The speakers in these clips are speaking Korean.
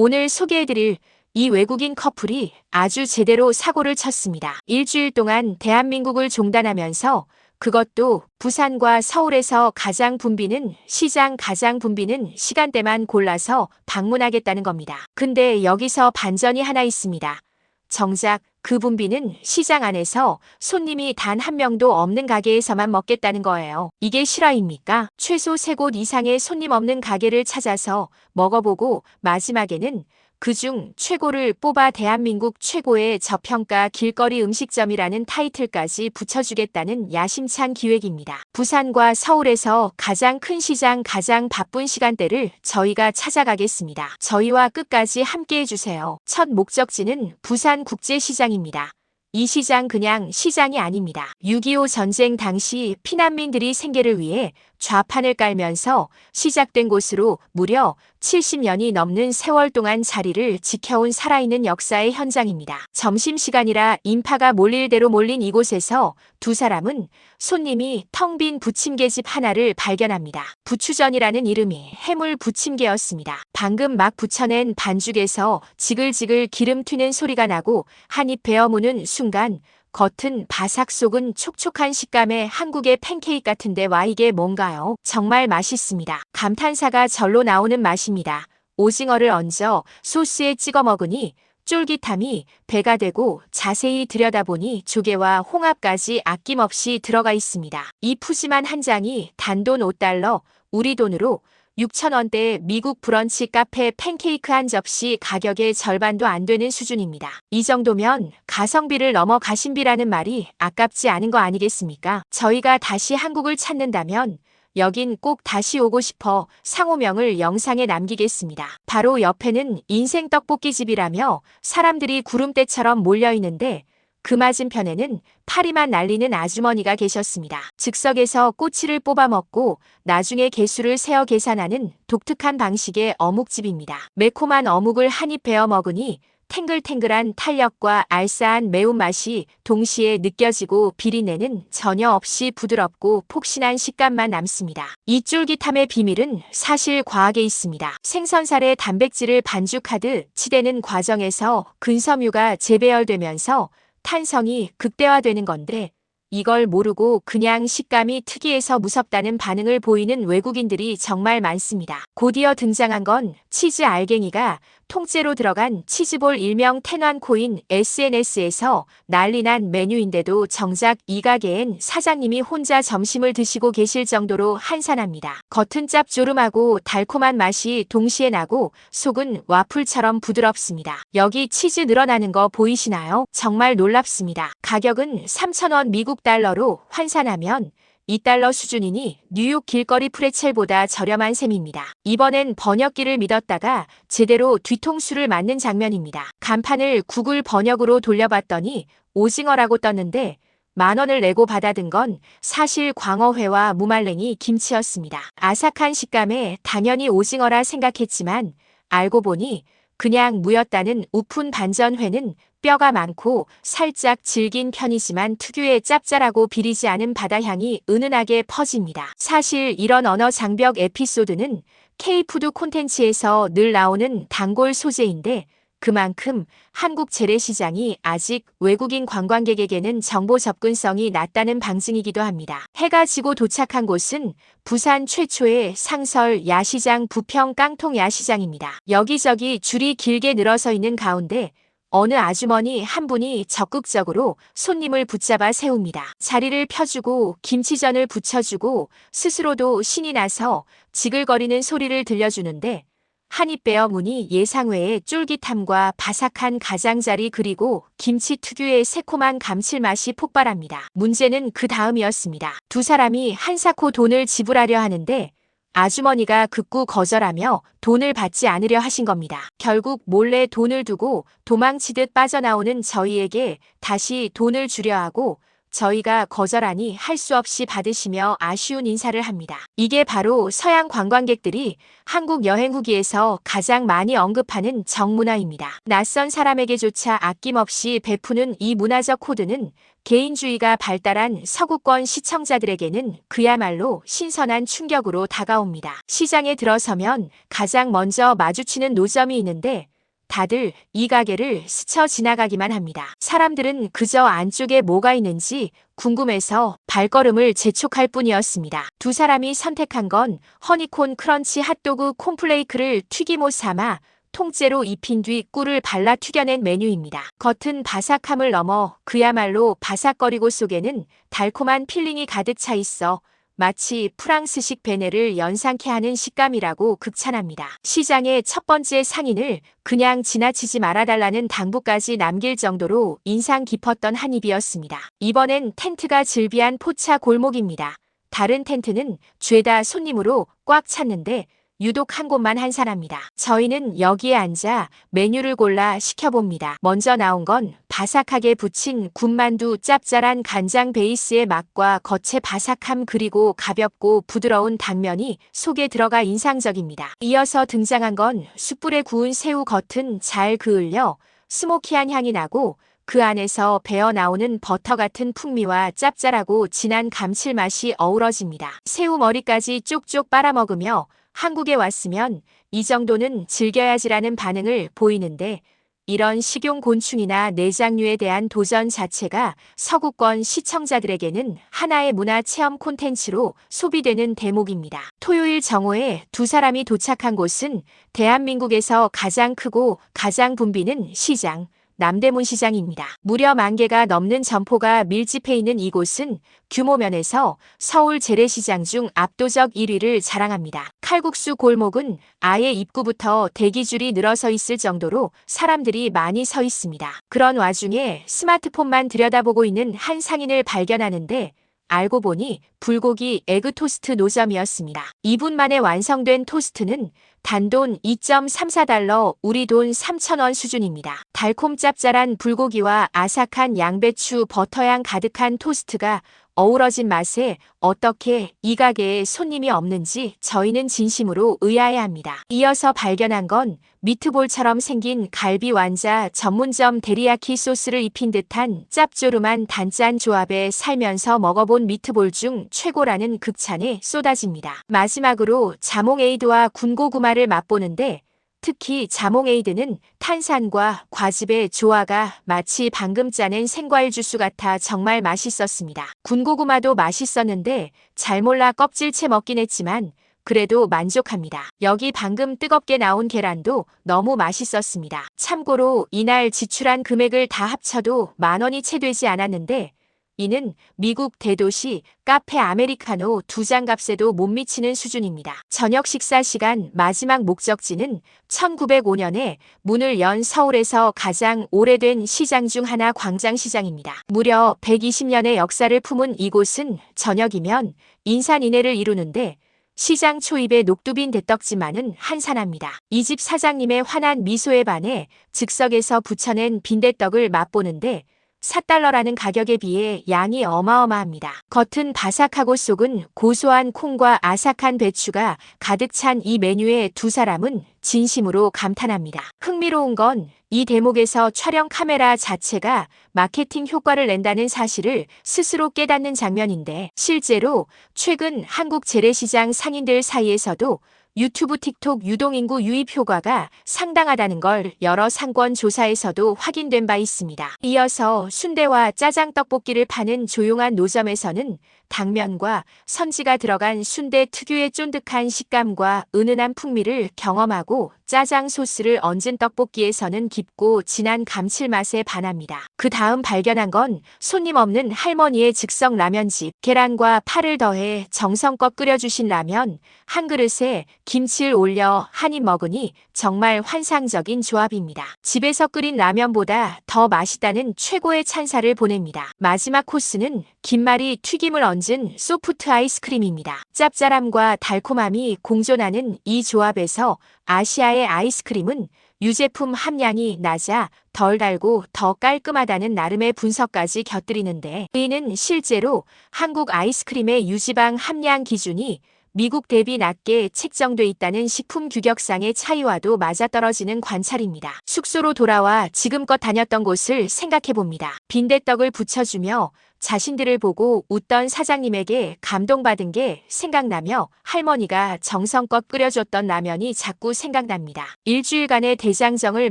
오늘 소개해드릴 이 외국인 커플이 아주 제대로 사고를 쳤습니다. 일주일 동안 대한민국을 종단하면서 그것도 부산과 서울에서 가장 붐비는 시장, 가장 붐비는 시간대만 골라서 방문하겠다는 겁니다. 근데 여기서 반전이 하나 있습니다. 정작 그 붐비는 시장 안에서 손님이 단 한 명도 없는 가게에서만 먹겠다는 거예요. 이게 실화입니까? 최소 3곳 이상의 손님 없는 가게를 찾아서 먹어보고 마지막에는 그중 최고를 뽑아 대한민국 최고의 저평가 길거리 음식점이라는 타이틀까지 붙여주겠다는 야심찬 기획입니다. 부산과 서울에서 가장 큰 시장, 가장 바쁜 시간대를 저희가 찾아가겠습니다. 저희와 끝까지 함께 해주세요. 첫 목적지는 부산국제시장입니다. 이 시장 그냥 시장이 아닙니다. 6.25 전쟁 당시 피난민들이 생계를 위해 좌판을 깔면서 시작된 곳으로 무려 70년이 넘는 세월 동안 자리를 지켜온 살아있는 역사의 현장입니다. 점심시간이라 인파가 몰릴 대로 몰린 이곳에서 두 사람은 손님이 텅 빈 부침개집 하나를 발견합니다. 부추전이라는 이름이 해물 부침개였습니다. 방금 막 부쳐낸 반죽에서 지글지글 기름 튀는 소리가 나고 한 입 베어 무는 순간 겉은 바삭 속은 촉촉한 식감의 한국의 팬케이크 같은데 와 이게 뭔가요? 정말 맛있습니다. 감탄사가 절로 나오는 맛입니다. 오징어를 얹어 소스에 찍어 먹으니 쫄깃함이 배가 되고 자세히 들여다보니 조개와 홍합까지 아낌없이 들어가 있습니다. 이 푸짐한 한 장이 단돈 5달러, 우리 돈으로 6,000원대의 미국 브런치 카페 팬케이크 한 접시 가격의 절반도 안 되는 수준입니다. 이 정도면 가성비를 넘어 가심비라는 말이 아깝지 않은 거 아니겠습니까? 저희가 다시 한국을 찾는다면 여긴 꼭 다시 오고 싶어 상호명을 영상에 남기겠습니다. 바로 옆에는 인생 떡볶이집이라며 사람들이 구름대처럼 몰려있는데 그 맞은편에는 파리만 날리는 아주머니가 계셨습니다. 즉석에서 꼬치를 뽑아 먹고 나중에 개수를 세어 계산하는 독특한 방식의 어묵집입니다. 매콤한 어묵을 한 입 베어 먹으니 탱글탱글한 탄력과 알싸한 매운맛이 동시에 느껴지고 비린내는 전혀 없이 부드럽고 폭신한 식감만 남습니다. 이 쫄깃함의 비밀은 사실 과학에 있습니다. 생선살의 단백질을 반죽하듯 치대는 과정에서 근섬유가 재배열되면서 탄성이 극대화되는 건데 이걸 모르고 그냥 식감이 특이해서 무섭다는 반응을 보이는 외국인들이 정말 많습니다. 곧이어 등장한 건 치즈 알갱이가 통째로 들어간 치즈볼 일명 텐완코인 SNS에서 난리난 메뉴인데도 정작 이 가게엔 사장님이 혼자 점심을 드시고 계실 정도로 한산합니다. 겉은 짭조름하고 달콤한 맛이 동시에 나고 속은 와플처럼 부드럽습니다. 여기 치즈 늘어나는 거 보이시나요? 정말 놀랍습니다. 가격은 3,000원 미국 달러로 환산하면 2달러 수준이니 뉴욕 길거리 프레첼보다 저렴한 셈입니다. 이번엔 번역기를 믿었다가 제대로 뒤통수를 맞는 장면입니다. 간판을 구글 번역으로 돌려봤더니 오징어라고 떴는데 10,000원을 내고 받아든 건 사실 광어회와 무말랭이 김치였습니다. 아삭한 식감에 당연히 오징어라 생각했지만 알고 보니 그냥 무였다는 우픈 반전회는 뼈가 많고 살짝 질긴 편이지만 특유의 짭짤하고 비리지 않은 바다향이 은은하게 퍼집니다. 사실 이런 언어 장벽 에피소드는 K푸드 콘텐츠에서 늘 나오는 단골 소재인데 그만큼 한국 재래시장이 아직 외국인 관광객에게는 정보 접근성이 낮다는 방증이기도 합니다. 해가 지고 도착한 곳은 부산 최초의 상설 야시장 부평 깡통 야시장입니다. 여기저기 줄이 길게 늘어서 있는 가운데 어느 아주머니 한 분이 적극적으로 손님을 붙잡아 세웁니다. 자리를 펴주고 김치전을 부쳐주고 스스로도 신이 나서 지글거리는 소리를 들려주는데 한 입 베어 무니 예상외의 쫄깃함과 바삭한 가장자리 그리고 김치 특유의 새콤한 감칠맛이 폭발합니다. 문제는 그 다음이었습니다. 두 사람이 한사코 돈을 지불하려 하는데 아주머니가 극구 거절하며 돈을 받지 않으려 하신 겁니다. 결국 몰래 돈을 두고 도망치듯 빠져나오는 저희에게 다시 돈을 주려 하고 저희가 거절하니 할 수 없이 받으시며 아쉬운 인사를 합니다. 이게 바로 서양 관광객들이 한국 여행 후기에서 가장 많이 언급하는 정문화입니다. 낯선 사람에게조차 아낌없이 베푸는 이 문화적 코드는 개인주의가 발달한 서구권 시청자들에게는 그야말로 신선한 충격으로 다가옵니다. 시장에 들어서면 가장 먼저 마주치는 노점이 있는데 다들 이 가게를 스쳐 지나가기만 합니다. 사람들은 그저 안쪽에 뭐가 있는지 궁금해서 발걸음을 재촉할 뿐이었습니다. 두 사람이 선택한 건 허니콘 크런치 핫도그 콘플레이크를 튀김옷 삼아 통째로 입힌 뒤 꿀을 발라 튀겨낸 메뉴입니다. 겉은 바삭함을 넘어 그야말로 바삭거리고 속에는 달콤한 필링이 가득 차 있어 마치 프랑스식 베네를 연상케 하는 식감이라고 극찬합니다. 시장의 첫 번째 상인을 그냥 지나치지 말아달라는 당부까지 남길 정도로 인상 깊었던 한 입이었습니다. 이번엔 텐트가 즐비한 포차 골목입니다. 다른 텐트는 죄다 손님으로 꽉 찼는데 유독 한 곳만 한산합니다. 저희는 여기에 앉아 메뉴를 골라 시켜봅니다. 먼저 나온 건 바삭하게 부친 군만두, 짭짤한 간장 베이스의 맛과 겉의 바삭함 그리고 가볍고 부드러운 당면이 속에 들어가 인상적입니다. 이어서 등장한 건 숯불에 구운 새우, 겉은 잘 그을려 스모키한 향이 나고 그 안에서 배어 나오는 버터 같은 풍미와 짭짤하고 진한 감칠맛이 어우러집니다. 새우 머리까지 쪽쪽 빨아먹으며 한국에 왔으면 이 정도는 즐겨야지라는 반응을 보이는데 이런 식용 곤충이나 내장류에 대한 도전 자체가 서구권 시청자들에게는 하나의 문화 체험 콘텐츠로 소비되는 대목입니다. 토요일 정오에 두 사람이 도착한 곳은 대한민국에서 가장 크고 가장 붐비는 시장, 남대문 시장입니다. 무려 10,000개가 넘는 점포가 밀집해 있는 이곳은 규모 면에서 서울 재래시장 중 압도적 1위를 자랑합니다. 칼국수 골목은 아예 입구부터 대기줄이 늘어서 있을 정도로 사람들이 많이 서 있습니다. 그런 와중에 스마트폰만 들여다보고 있는 한 상인을 발견하는데 알고 보니 불고기 에그 토스트 노점이었습니다. 2분 만에 완성된 토스트는 단돈 2.34달러, 우리 돈 3,000원 수준입니다. 달콤 짭짤한 불고기와 아삭한 양배추, 버터향 가득한 토스트가 어우러진 맛에 어떻게 이 가게에 손님이 없는지 저희는 진심으로 의아해합니다. 이어서 발견한 건 미트볼처럼 생긴 갈비 완자 전문점 데리야키 소스를 입힌 듯한 짭조름한 단짠 조합에 살면서 먹어본 미트볼 중 최고라는 극찬에 쏟아집니다. 마지막으로 자몽에이드와 군고구마를 맛보는데 특히 자몽에이드는 탄산과 과즙의 조화가 마치 방금 짜낸 생과일 주스 같아 정말 맛있었습니다. 군고구마도 맛있었는데 잘 몰라 껍질채 먹긴 했지만 그래도 만족합니다. 여기 방금 뜨겁게 나온 계란도 너무 맛있었습니다. 참고로 이날 지출한 금액을 다 합쳐도 10,000원이 채 되지 않았는데 이는 미국 대도시 카페 아메리카노 2잔 값에도 못 미치는 수준입니다. 저녁 식사 시간 마지막 목적지는 1905년에 문을 연 서울에서 가장 오래된 시장 중 하나 광장시장입니다. 무려 120년의 역사를 품은 이곳은 저녁이면 인산인해를 이루는데 시장 초입에 녹두빈 대떡지만은 한산합니다. 이 집 사장님의 환한 미소에 반해 즉석에서 부쳐낸 빈대떡을 맛보는데 4달러라는 가격에 비해 양이 어마어마합니다. 겉은 바삭하고 속은 고소한 콩과 아삭한 배추가 가득 찬 이 메뉴에 두 사람은 진심으로 감탄합니다. 흥미로운 건 이 대목에서 촬영 카메라 자체가 마케팅 효과를 낸다는 사실을 스스로 깨닫는 장면인데 실제로 최근 한국 재래시장 상인들 사이에서도 유튜브 틱톡 유동인구 유입 효과가 상당하다는 걸 여러 상권 조사에서도 확인된 바 있습니다. 이어서 순대와 짜장 떡볶이를 파는 조용한 노점에서는 당면과 선지가 들어간 순대 특유의 쫀득한 식감과 은은한 풍미를 경험하고 짜장 소스를 얹은 떡볶이에서는 깊고 진한 감칠맛에 반합니다. 그 다음 발견한 건 손님 없는 할머니의 즉석 라면집. 계란과 파를 더해 정성껏 끓여주신 라면 한 그릇에 김치를 올려 한 입 먹으니 정말 환상적인 조합입니다. 집에서 끓인 라면보다 더 맛있다는 최고의 찬사를 보냅니다. 마지막 코스는 김말이 튀김을 얹은 소프트 아이스크림입니다. 짭짤함과 달콤함이 공존하는 이 조합에서 아시아의 아이스크림은 유제품 함량이 낮아 덜 달고 더 깔끔하다는 나름의 분석까지 곁들이는데 이는 실제로 한국 아이스크림의 유지방 함량 기준이 미국 대비 낮게 책정돼 있다는 식품 규격상의 차이와도 맞아떨어지는 관찰입니다. 숙소로 돌아와 지금껏 다녔던 곳을 생각해봅니다. 빈대떡을 부쳐주며 자신들을 보고 웃던 사장님에게 감동받은 게 생각나며 할머니가 정성껏 끓여줬던 라면이 자꾸 생각납니다. 일주일간의 대장정을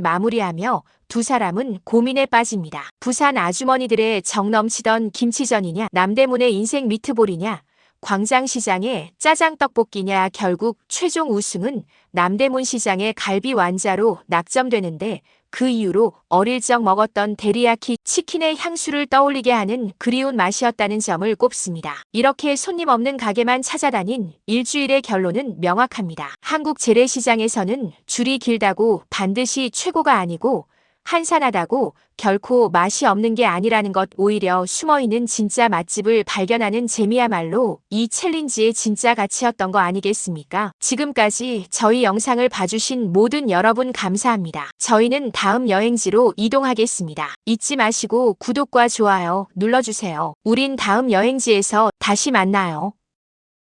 마무리하며 두 사람은 고민에 빠집니다. 부산 아주머니들의 정 넘치던 김치전이냐, 남대문의 인생 미트볼이냐, 광장시장의 짜장떡볶이냐. 결국 최종 우승은 남대문 시장의 갈비 완자로 낙점되는데 그 이후로 어릴 적 먹었던 데리야키 치킨의 향수를 떠올리게 하는 그리운 맛이었다는 점을 꼽습니다. 이렇게 손님 없는 가게만 찾아다닌 일주일의 결론은 명확합니다. 한국 재래시장에서는 줄이 길다고 반드시 최고가 아니고 한산하다고 결코 맛이 없는 게 아니라는 것, 오히려 숨어있는 진짜 맛집을 발견하는 재미야말로 이 챌린지의 진짜 가치였던 거 아니겠습니까? 지금까지 저희 영상을 봐주신 모든 여러분 감사합니다. 저희는 다음 여행지로 이동하겠습니다. 잊지 마시고 구독과 좋아요 눌러주세요. 우린 다음 여행지에서 다시 만나요.